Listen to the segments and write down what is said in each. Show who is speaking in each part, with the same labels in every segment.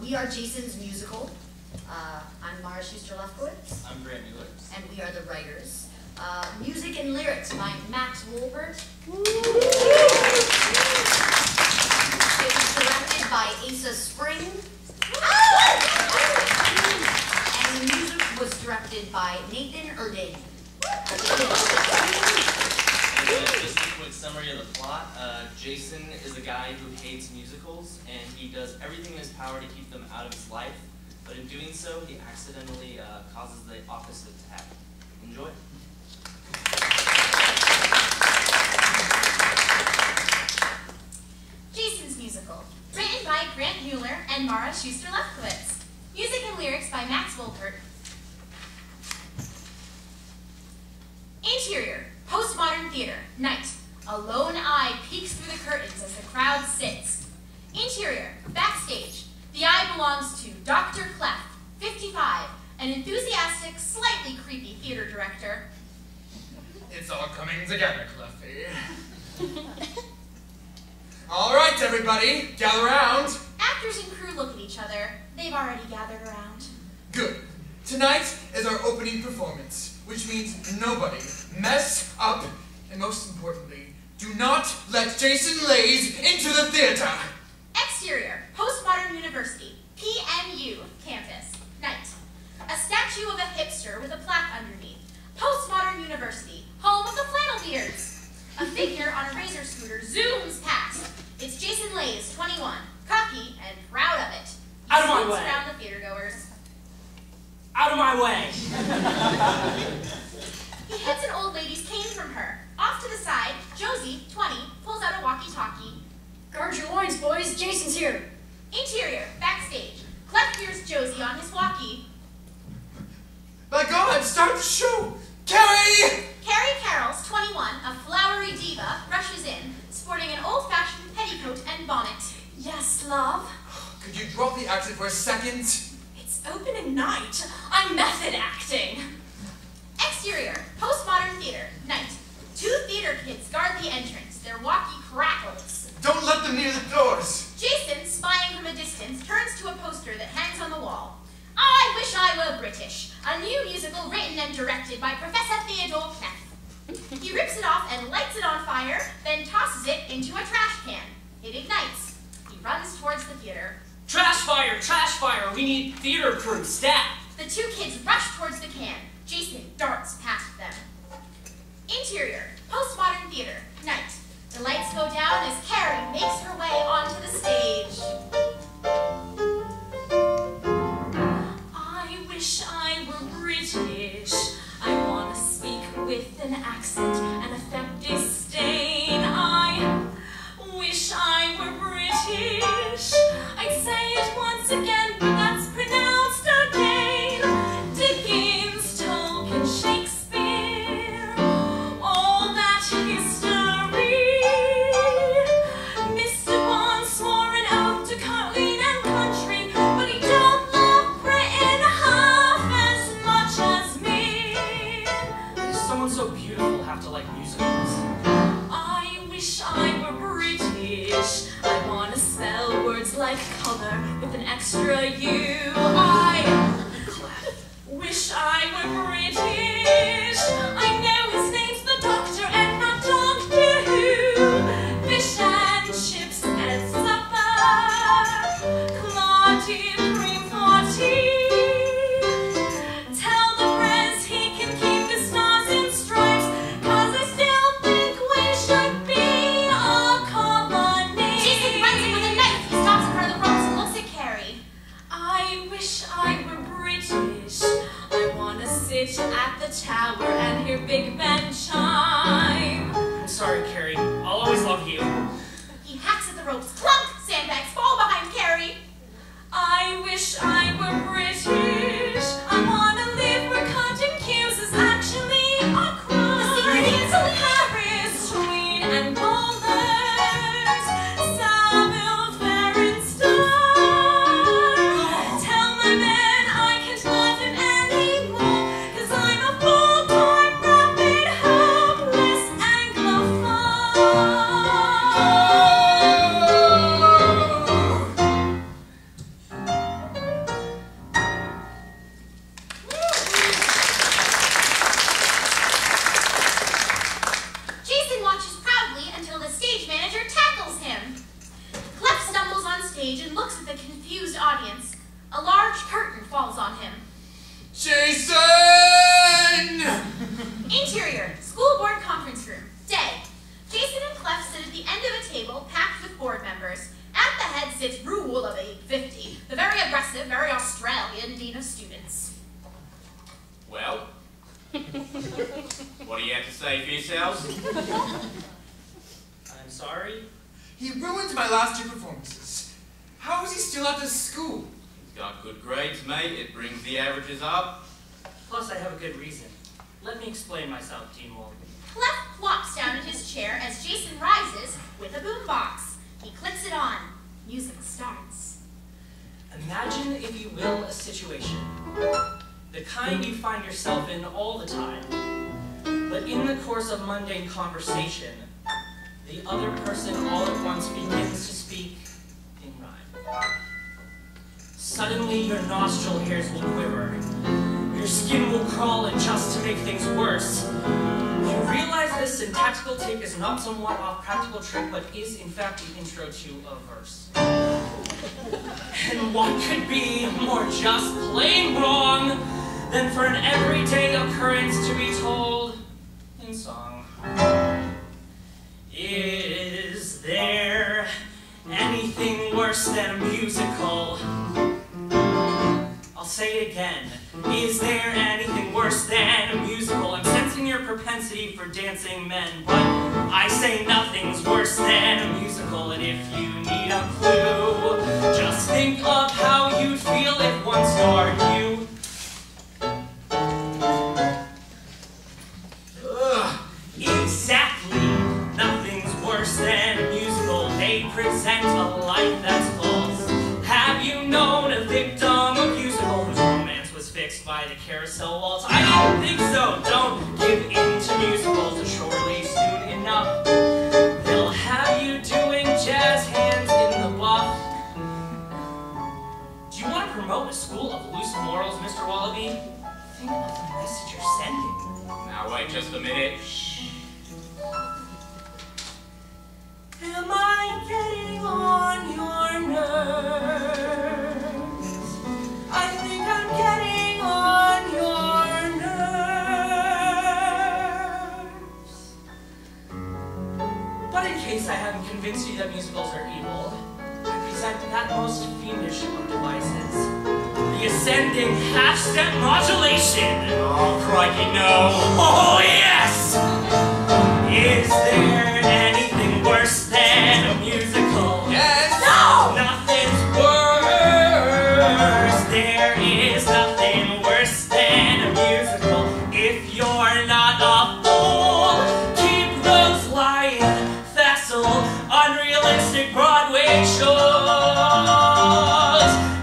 Speaker 1: We are Jason's musical. I'm Shuster-Lefkowitz.
Speaker 2: I'm Mueller.
Speaker 1: And we are the writers. Music and lyrics by Max Wolpert. It was directed by Asa Spring. And the music was directed by Nathan Erding.
Speaker 2: Just a quick summary of the plot. Jason is a guy who hates musicals, and he does everything in his power to keep them out of his life. But in doing so, he accidentally causes the opposite to happen. Enjoy.
Speaker 3: Jason's musical, written by Mueller and Shuster-Lefkowitz. Music and lyrics by Max Wolpert. Interior, postmodern theater, night. A lone eye peeks through the curtains as the crowd sits. Interior, backstage. The eye belongs to Dr. Clef, 55, an enthusiastic, slightly creepy theater director.
Speaker 4: It's all coming together, Cleffy. All right, everybody, gather around.
Speaker 3: Actors and crew look at each other. They've already gathered around.
Speaker 4: Good. Tonight is our opening performance, which means nobody mess up, and most importantly, do not let Jason Lays into the theater.
Speaker 3: Exterior, postmodern university, PMU campus, night. A statue of a hipster with a plaque underneath. Postmodern university, home of the flannel beards. A figure on a razor scooter zooms past. It's Jason Lays, 21, cocky and proud of it. He
Speaker 5: Out of my
Speaker 3: swings
Speaker 5: way.
Speaker 3: around the theatergoers.
Speaker 5: Out of my way!
Speaker 3: He hits an old lady's cane from her. Off to the side, Josie, 20, pulls out a walkie-talkie.
Speaker 1: Guard your loins, boys. Jason's here.
Speaker 3: Interior, backstage. Clef hears Josie on his walkie.
Speaker 4: My God, start the show! Carrie!
Speaker 3: Carrie Carroll's 21, a flowery diva, rushes in, sporting an old-fashioned petticoat and bonnet.
Speaker 6: Yes, love?
Speaker 4: Could you drop the accent for a second?
Speaker 6: It's opening night. I'm method acting.
Speaker 3: Exterior, postmodern theater, night. Two theater kids guard the entrance. Their walkie crackles.
Speaker 4: Don't let them near the doors.
Speaker 3: Jason, spying from a distance, turns to a poster that hangs on the wall. I Wish I Were British, a new musical written and directed by Professor Theodore Clef. He rips it off and lights it on fire, then tosses it into a trash can. It ignites. He runs towards the theater.
Speaker 5: Trash fire, we need theater crew, staff.
Speaker 3: The two kids rush towards the can. Jason darts past them. Interior, postmodern theater, night. The lights go down as Carrie makes her way onto the stage.
Speaker 6: I wish I were British. I want to speak with an accent and affect disdain. I wish I were British. I'd say it once again, but that's pronounced again. Dickens, Tolkien, Shakespeare, all that history. Mr. Bond swore an oath to Carleen and country, but he don't love Britain half as much as me.
Speaker 5: Does someone so beautiful have to like musicals?
Speaker 6: I wish I were British. I want to spell words like color with an extra U. I wish I were British. I know his name's the Doctor and not Doctor Who. Fish and chips at supper. Clotted cream for tea. Tell the press he can keep the stars in stripes, 'cause I still think we should be a colony.
Speaker 3: Jason runs in with a knife. He stops in front of the ropes and looks at Carrie.
Speaker 6: I wish I were British. I want to sit at the tower and hear Big Ben chime.
Speaker 5: I'm sorry, Carrie. I'll always love you.
Speaker 3: He hacks at the ropes. Clunk! Sandbags fall behind Carrie.
Speaker 6: I wish I were British. I want to live where cutting cues is actually a crime. Paris, Tweed and Boulders, Savile, Fair and Stone. Tell my man I can't love him anymore, 'cause I'm a full-time, rapid, hopeless Anglophone.
Speaker 3: stage and looks at the confused audience. A large curtain falls on him.
Speaker 4: Jason!
Speaker 3: Interior, school board conference room. Day. Jason and Clef sit at the end of a table packed with board members. At the head sits Rue Willoughby, 50, the very aggressive, very Australian dean of students.
Speaker 7: Well, what do you have to say for yourselves?
Speaker 5: I'm sorry.
Speaker 4: He ruined my last 2 performances. How is he still at this school?
Speaker 7: He's got good grades, mate. It brings the averages up.
Speaker 5: Plus, I have a good reason. Let me explain myself, Dean Wolf.
Speaker 3: Clef plops down in his chair as Jason rises with a boombox. He clicks it on. Music starts.
Speaker 5: Imagine, if you will, a situation. The kind you find yourself in all the time. But in the course of mundane conversation, the other person all at once begins to speak in rhyme. Suddenly your nostril hairs will quiver. Your skin will crawl, and just to make things worse, you realize this syntactical take is not somewhat off practical trick, but is in fact the intro to a verse. And what could be more just plain wrong than for an everyday occurrence to be told in song? Is there anything worse than a musical? I'll say it again. Is there anything worse than a musical? I'm sensing your propensity for dancing men, but I say nothing's worse than a musical. And if you need a clue, just think of how you'd feel if one starred you. Exactly. Nothing's worse than a musical. They present a life that's false. Have you known a victim of musical whose romance was fixed by the carousel waltz? I don't think so. Don't give in to musicals, or surely soon enough they'll have you doing jazz hands in the buff. Do you want to promote a school of loose morals, Mr. Wallaby? Think of the message you're sending.
Speaker 7: Now wait just a minute.
Speaker 5: Am I getting on your nerves? I think I'm getting on your nerves. But in case I haven't convinced you that musicals are evil, I present that most fiendish of devices, the ascending half-step modulation.
Speaker 7: Oh, crikey, no.
Speaker 5: Oh, yes! Is there anything worse than a musical?
Speaker 4: Yes!
Speaker 5: No! Nothing's worse. There is nothing worse than a musical. If you're not a fool, keep those lying, facile, unrealistic Broadway shows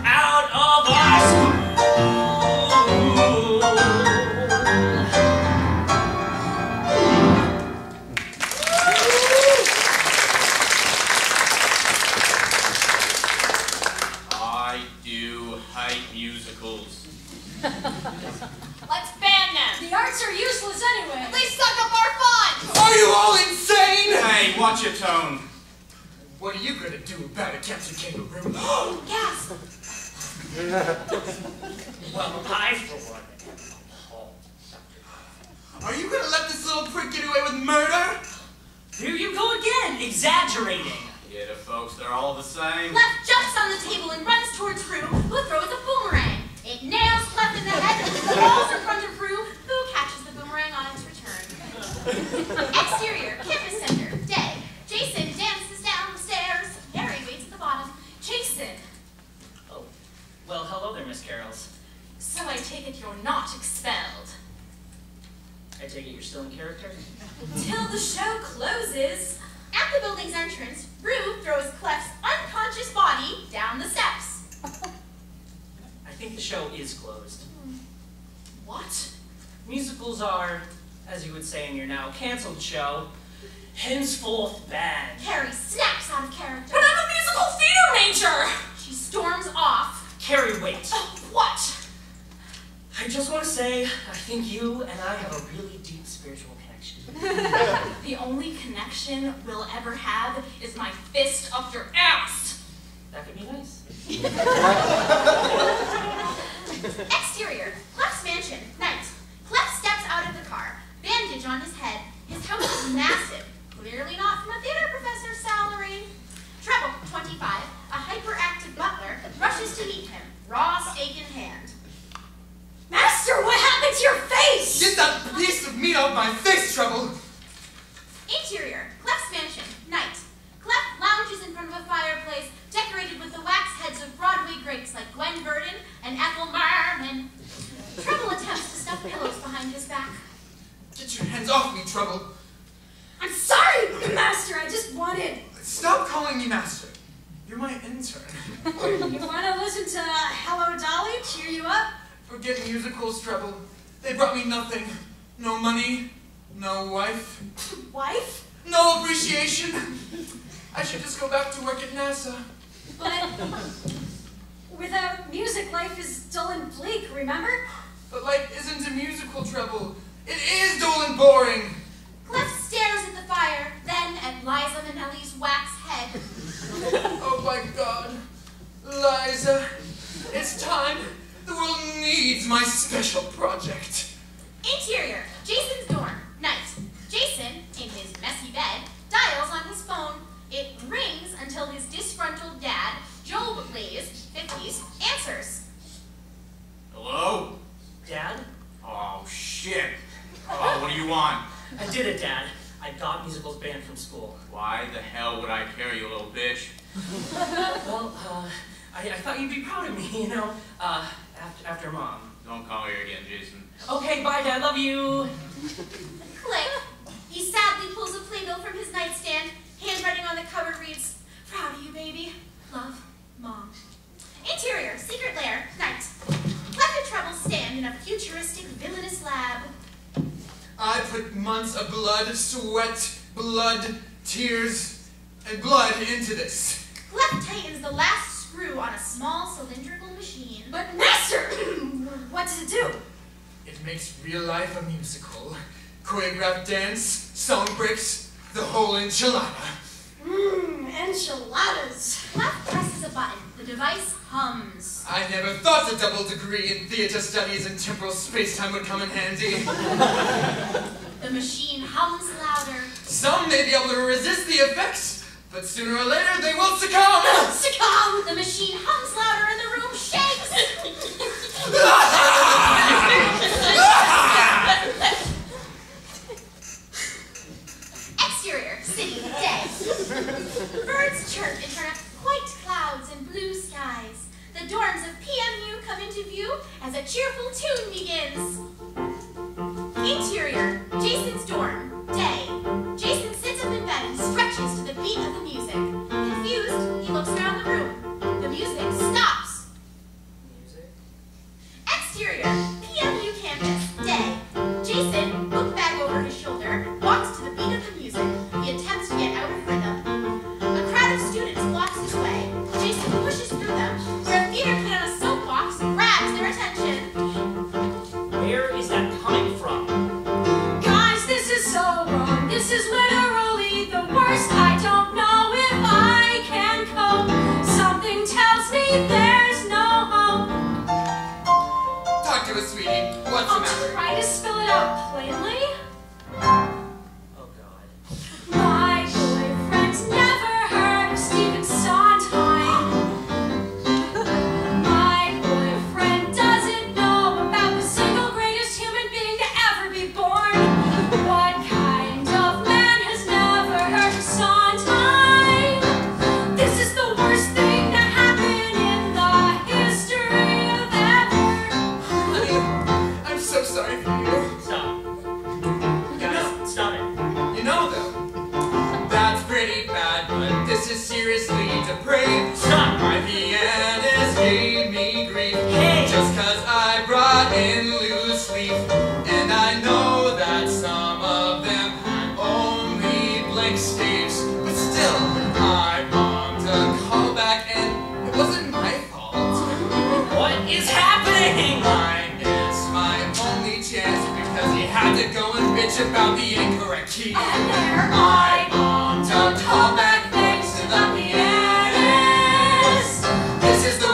Speaker 5: out of our school.
Speaker 7: I do hate musicals.
Speaker 1: Let's ban them.
Speaker 6: The arts are useless anyway.
Speaker 1: They suck up our fun.
Speaker 4: Are you all insane?
Speaker 7: Hey, watch your tone.
Speaker 4: What are you gonna do about it, Captain Kangaroo?
Speaker 3: Gasp!
Speaker 5: Well, I, for one, am appalled.
Speaker 4: Are you gonna let this little prick get away with murder?
Speaker 5: Here you go again, exaggerating.
Speaker 7: Yeah, the folks, they're all the same.
Speaker 3: Clef jumps on the table and runs towards Rue, who throws a boomerang. It nails Clef in the head and falls in front of Rue, who catches the boomerang on its return. Exterior, campus center, day. Jason dances down the stairs. Harry waits at the bottom. Jason!
Speaker 5: Oh, well, hello there, Miss Carols.
Speaker 6: So I take it you're not expelled.
Speaker 5: I take it you're still in character?
Speaker 6: Till the show closes.
Speaker 3: At the building's entrance, Rue throws Clef's unconscious body down the steps.
Speaker 5: I think the show is closed.
Speaker 6: What?
Speaker 5: Musicals are, as you would say in your now canceled show, henceforth banned.
Speaker 3: Harry snaps out of character.
Speaker 6: But I'm a musical theater major!
Speaker 3: She storms off.
Speaker 5: Carrie, wait.
Speaker 6: What?
Speaker 5: I just want to say, I think you and I have a really deep spiritual connection.
Speaker 6: The only connection we'll ever have is my fist up your ass.
Speaker 5: That could be nice.
Speaker 3: Exterior, Clef's mansion, night. Clef steps out of the car, bandage on his head. His house is massive, clearly not from a theater professor's salary. Treble, 25, a hyperactive butler, rushes to meet him, raw steak in hand.
Speaker 1: Master, what happened to your face?
Speaker 4: Get that piece of meat off my face, Treble!
Speaker 3: Interior, Clef's mansion, night. Clef lounges in front of a fireplace decorated with the wax heads of Broadway greats like Gwen Verdon and Ethel Merman. Treble attempts to stuff pillows behind his back.
Speaker 4: Get your hands off me, Treble!
Speaker 1: I'm sorry, Master, I just wanted...
Speaker 4: Stop calling me Master. You're my intern.
Speaker 1: You want to listen to Hello Dolly cheer you up?
Speaker 4: Forget musicals, Treble. They brought me nothing. No money, no wife,
Speaker 1: Wife?
Speaker 4: no appreciation. I should just go back to work at NASA.
Speaker 1: But without music, life is dull and bleak, remember?
Speaker 4: But life isn't a musical, Treble. It is dull and boring.
Speaker 3: Clef stares at the fire, then at Liza Minnelli's wax head.
Speaker 4: Oh my God. Liza, it's time. The world needs my special project.
Speaker 3: Interior, Jason's dorm, night. Jason, in his messy bed, dials on his phone. It rings until his disgruntled dad, Joe Blaze, 50s, answers.
Speaker 7: Hello?
Speaker 5: Dad?
Speaker 7: Oh, shit. Oh, what do you want?
Speaker 5: I did it, Dad. I got musicals banned from school.
Speaker 7: Why the hell would I care, you little bitch?
Speaker 5: Well, I thought you'd be proud of me, you know, after Mom.
Speaker 7: Don't call here again, Jason.
Speaker 5: Okay, bye, Dad. Love you.
Speaker 3: Click. He sadly pulls a playbill from his nightstand. Handwriting on the cover reads, "Proud of you, baby. Love, Mom." Interior, secret lair, night. Clef and Treble stand in a futuristic villainous lab.
Speaker 4: I put months of blood, sweat, blood, tears, and blood into this.
Speaker 3: Clef tightens the last screw on a small cylindrical machine.
Speaker 1: But Master, what does it do?
Speaker 4: It makes real life a musical. Choreographed dance, song breaks, the whole enchilada.
Speaker 1: Enchiladas.
Speaker 3: Clef presses a button. The device hums.
Speaker 4: I never thought a double degree in theater studies and temporal space-time would come in handy.
Speaker 3: The machine hums louder.
Speaker 4: Some may be able to resist the effects, but sooner or later they will succumb.
Speaker 3: Succumb! The machine hums louder and the room shakes. Exterior, city, day. Birds chirp in front of white clouds and blue skies. The dorms of PMU come into view as a cheerful tune begins. Interior, Jason's dorm, day. Jason sits up in bed and stretches to the beat of the music. Confused, he looks around the room. The music stops.
Speaker 5: Music?
Speaker 3: Exterior, PMU campus, day. Jason, book bag over his shoulder, walks to the beat of the music. He attempts to get out of rhythm. A crowd of students blocks his way. Jason pushes through them, where a theater kid on a soapbox grabs their attention.
Speaker 5: Where is that coming from?
Speaker 1: Guys, this is so wrong. This is literally the worst. I don't know if I can cope. Something tells me there's no hope.
Speaker 4: Talk to us, sweetie. What's the
Speaker 1: I'll
Speaker 4: matter?
Speaker 1: try to spell it out plainly.
Speaker 5: Oh, God.
Speaker 1: My boyfriend's never heard of Stephen Sondheim. My boyfriend doesn't know about the single greatest human being to ever be born. What kind of man has never heard of Sondheim? This is the worst thing to happen in the history of ever.
Speaker 4: Honey, I'm so sorry for you.
Speaker 5: Stop. Guys, stop it.
Speaker 4: You know, though, that's pretty bad, but this is seriously depraved.
Speaker 5: Stop.
Speaker 4: My pianist gave me grief
Speaker 5: Hey.
Speaker 4: just 'cause I brought in loose leaf. And I know that some of them had only blank staves, but still, I bombed a callback and it wasn't my fault.
Speaker 5: What is happening?
Speaker 4: It's my only chance because he had to go and bitch about the incorrect key.
Speaker 1: And there I
Speaker 4: bombed a callback thanks to the pianist. This is the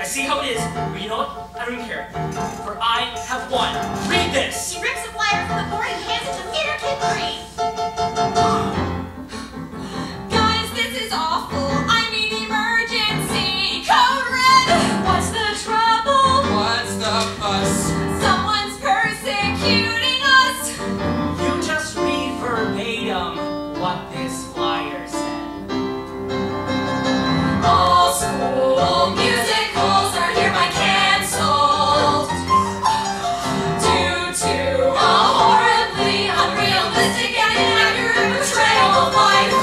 Speaker 5: I see how it is, but you know what? I don't even care. For I have won. Read this!
Speaker 3: She rips a flyer from the board and hands it to Theater Kid 3.
Speaker 6: Guys, this is awful. I mean emergency. Code red. What's the trouble?
Speaker 4: What's the fuss?
Speaker 6: Someone's persecuting us.
Speaker 5: You just read verbatim what this flyer said.
Speaker 6: All school musicals are hereby canceled due to a horribly unrealistic and inaccurate portrayal of life.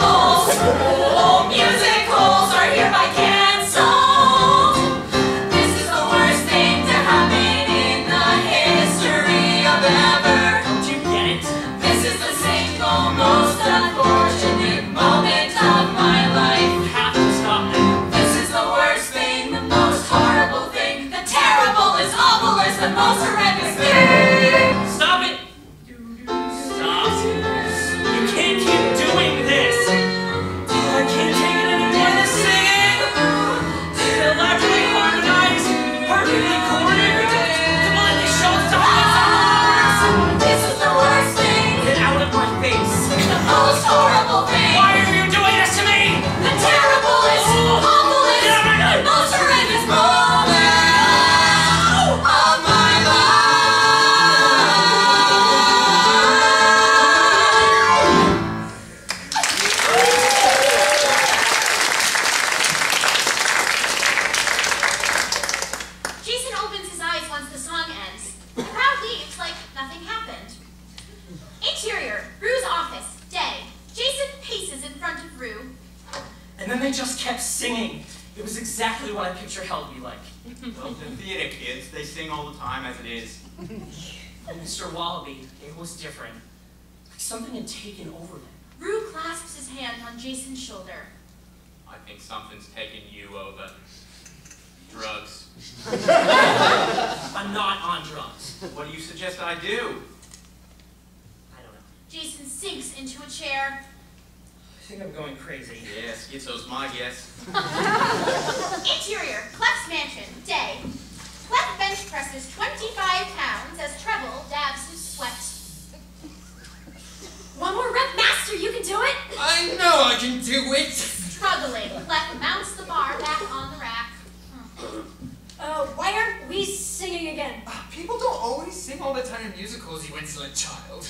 Speaker 6: All school musicals are hereby canceled. This is the worst thing to happen in the history of ever.
Speaker 5: Don't you get it?
Speaker 6: This is the single most unfortunate moment of my life.
Speaker 5: You have to stop now.
Speaker 6: This is the worst thing, the most horrible thing, the terrible is awful is the most horrendous thing.
Speaker 5: Stop it! Stop. You can't keep doing this. I can't take it anymore, this singing. Elaborately harmonized, perfectly coordinated, completely showstoppers.
Speaker 6: This is the worst thing,
Speaker 5: Get out of my face.
Speaker 6: the most horrible thing,
Speaker 5: Why are you doing this to me?
Speaker 6: the terrible is awful is
Speaker 5: Get out of my
Speaker 6: the
Speaker 5: life.
Speaker 6: most horrendous moment of my life.
Speaker 3: Jason opens his eyes once the song ends. The crowd leaves like nothing happened. Interior, Rue's office, day. Jason paces in front of Rue.
Speaker 5: And then they just kept singing. It was exactly what I pictured hell would be like.
Speaker 7: Well, the theater kids, they sing all the time as it is.
Speaker 5: Mr. Wallaby, it was different. Like something had taken over them.
Speaker 3: Rue clasps his hand on Jason's shoulder.
Speaker 7: I think something's taken you over. Drugs.
Speaker 5: I'm not on drugs.
Speaker 7: What do you suggest I do?
Speaker 5: I don't know.
Speaker 3: Jason sinks into a chair.
Speaker 5: I think I'm going crazy.
Speaker 7: Yeah, schizo's my guess.
Speaker 3: Interior, Clef's mansion, day. Clef bench presses 25 pounds as Treble dabs his sweat.
Speaker 1: One more rep, master, you can do it!
Speaker 4: I know I can do it!
Speaker 3: Struggling, Clef mounts the bar back on the rack.
Speaker 1: Why aren't we singing again?
Speaker 4: People don't always sing all the time in musicals, you insolent child.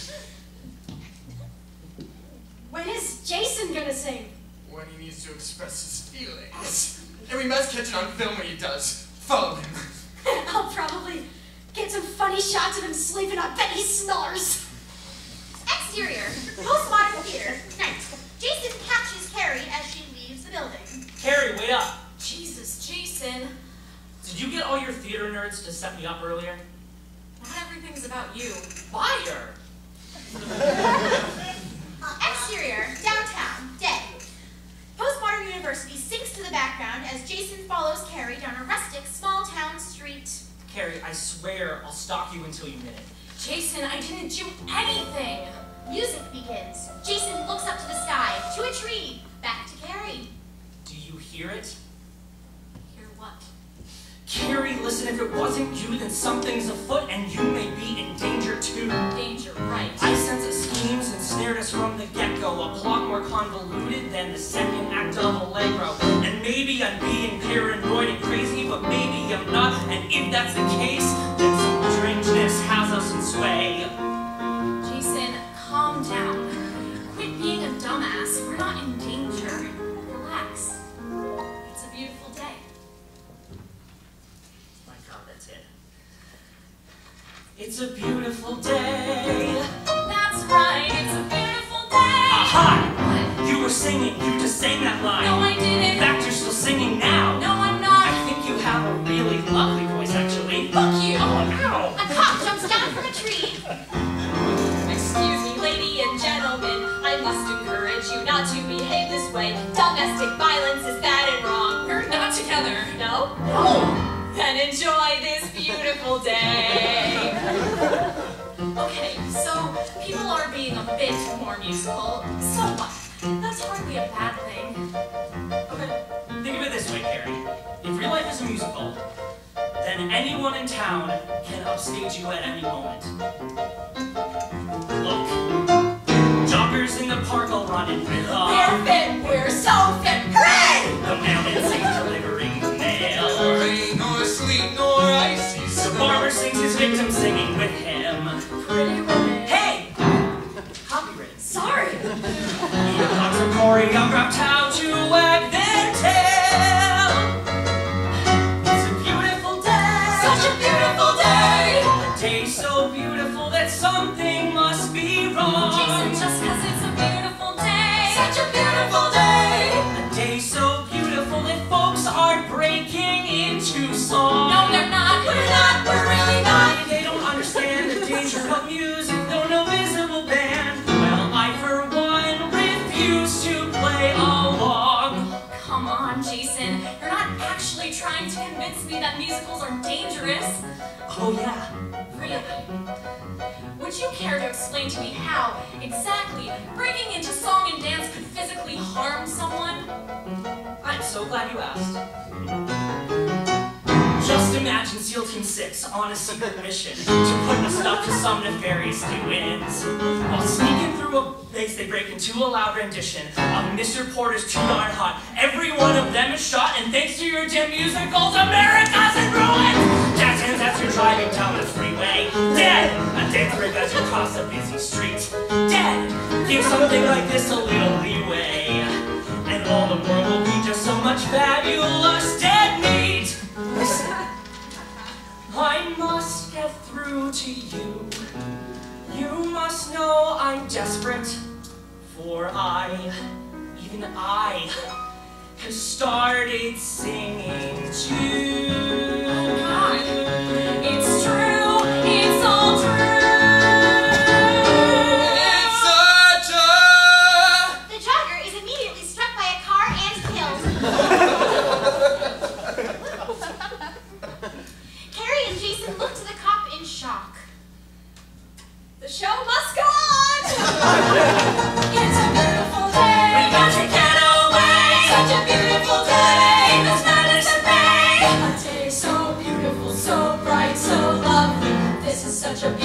Speaker 1: When is Jason gonna sing?
Speaker 4: When he needs to express his feelings. And we must catch it on film when he does. Follow him.
Speaker 1: I'll probably get some funny shots of him sleeping. I bet he snores.
Speaker 3: Exterior, postmodern theater, night. Jason catches Carrie as she leaves the building.
Speaker 5: Carrie, wait up.
Speaker 6: Jesus, Jason,
Speaker 5: Did you get all your theater nerds to set me up earlier?
Speaker 6: not everything's about you.
Speaker 5: Liar!
Speaker 3: Exterior, downtown, day. Postmodern University sinks to the background as Jason follows Carrie down a rustic, small-town street.
Speaker 5: Carrie, I swear I'll stalk you until you admit it.
Speaker 6: Jason, I didn't do anything.
Speaker 3: Music begins. Jason looks up to the sky, to a tree, back to Carrie.
Speaker 5: Do you hear it?
Speaker 6: Hear what?
Speaker 5: Carrie, listen, if it wasn't you, then something's afoot and you may be in danger too.
Speaker 6: Danger, right.
Speaker 5: I sense that schemes ensnared us from the get-go, a plot more convoluted than the second act of Allegro. And maybe I'm being paranoid and crazy, but maybe I'm not. And if that's the case, then some strangeness has us in sway.
Speaker 6: Jason, calm down. Quit being a dumbass. We're not in danger. Relax. It's a beautiful day.
Speaker 5: My God, that's it. It's a beautiful day.
Speaker 6: That's right, it's a beautiful day.
Speaker 5: Aha!
Speaker 6: What?
Speaker 5: You were singing, you just sang that line.
Speaker 6: No, I
Speaker 5: In
Speaker 6: didn't.
Speaker 5: fact, you're still singing now.
Speaker 6: No, I'm
Speaker 5: I
Speaker 6: not.
Speaker 5: think you have a really lovely voice, actually.
Speaker 6: Fuck you.
Speaker 5: Oh, ow!
Speaker 3: A cop jumps down from a tree.
Speaker 6: Excuse me, lady and gentlemen. I must encourage you not to behave this way. Domestic violence is bad and wrong. We're not together. No? No. Then enjoy this beautiful day. Okay, so people are being a bit more musical. So what? That's hardly a bad thing.
Speaker 5: Okay, think of it this way, Carrie. If real life is a musical, then anyone in town can upstage you at any moment. Look, joggers in the park will run in rhythm.
Speaker 6: We're fit, we're so fit, hooray!
Speaker 5: The mailman sings delivering the mail.
Speaker 4: Nor rain, nor sleet, nor icy
Speaker 5: The
Speaker 4: snow.
Speaker 5: barber sings his victim singing with him.
Speaker 6: Pretty woman.
Speaker 5: Hey! Copyright.
Speaker 6: Sorry.
Speaker 5: The clocks are choreographed how to wag their tail. It's a beautiful day.
Speaker 6: Such a beautiful day.
Speaker 5: A day so beautiful that something must be wrong.
Speaker 6: Jason, just 'cause it's a beautiful day. Such a beautiful day.
Speaker 5: A day so beautiful that folks are breaking into song.
Speaker 6: No, they're not. We're not. We're really not.
Speaker 5: They don't understand the danger of music, though no visible band. Well, I for one refuse to play along.
Speaker 6: Come on, Jason. You're not actually trying to convince me that musicals are dangerous.
Speaker 5: Oh yeah.
Speaker 6: Really? Would you care to explain to me how, exactly, breaking into song and dance could physically harm someone?
Speaker 5: I'm so glad you asked. Just imagine SEAL Team 6 on a secret mission to put a stop to some nefarious doings. While sneaking through a base, they break into a loud rendition of Mr. Porter's Too Darn Hot. Every one of them is shot, and thanks to your dim musicals, America's in ruins! Jazz hands as you're driving down the freeway. Dead! A dance break as you cross a busy street. Dead! Give something like this a little leeway, and all the world will be just so much fabulous dead meat! Listen, I must get through to you. You must know I'm desperate, for even I, have started singing too.
Speaker 6: Oh God, it's true, it's all true.
Speaker 4: It's such a...
Speaker 3: The jogger is immediately struck by a car and killed. Carrie and Jason look to the cop in shock.
Speaker 6: The show must go on. It's a beautiful day.
Speaker 5: We got to get away!
Speaker 6: Such a beautiful day. There's madness at bay. A day so beautiful, so bright, so lovely. This is such a beautiful